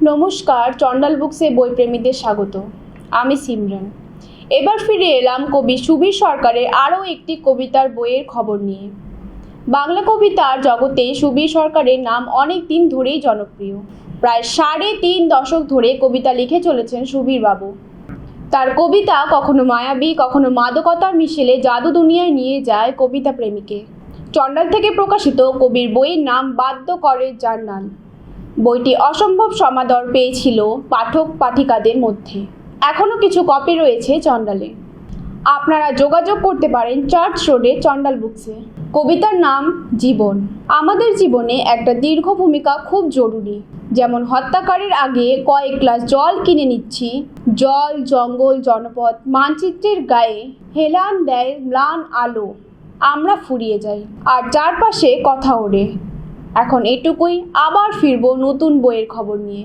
নমস্কার, চন্ডাল বুকসে বইপ্রেমীদের স্বাগত। আমি সিমরান। এবার ফিরে এলাম কবি সুবীর সরকারের আরও একটি কবিতার বইয়ের খবর নিয়ে। বাংলা কবিতার জগতে সুবীর সরকারের নাম অনেক দিন ধরেই জনপ্রিয়। প্রায় 3.5 দশক ধরে কবিতা লিখে চলেছেন সুবীর বাবু। তার কবিতা কখনো মায়াবী, কখনো মাদকতার মিশেলে জাদু দুনিয়ায় নিয়ে যায় কবিতা প্রেমীকে। চন্ডাল থেকে প্রকাশিত কবির বইয়ের নাম বাধ্য করে জার্নাল। বইটি অসম্ভব সমাদর পেয়েছিল পাঠক পাঠিকাদের মধ্যে। এখনও কিছু কপি রয়েছে চন্ডালে। আপনারা যোগাযোগ করতে পারেন চার্চ রোডে চন্ডাল বুকসে। কবিতার নাম জীবন। আমাদের জীবনে একটা দীর্ঘ ভূমিকা খুব জরুরি। যেমন হত্যাকারীর আগে কয়েক গ্লাস জল কিনে নিচ্ছি, জল, জঙ্গল, জনপদ মানচিত্রের গায়ে হেলান দেয় ম্লান আলো। আমরা ফুরিয়ে যাই আর চারপাশে কথা ওড়ে। এখন এটুকুই, আবার ফিরবো নতুন বইয়ের খবর নিয়ে।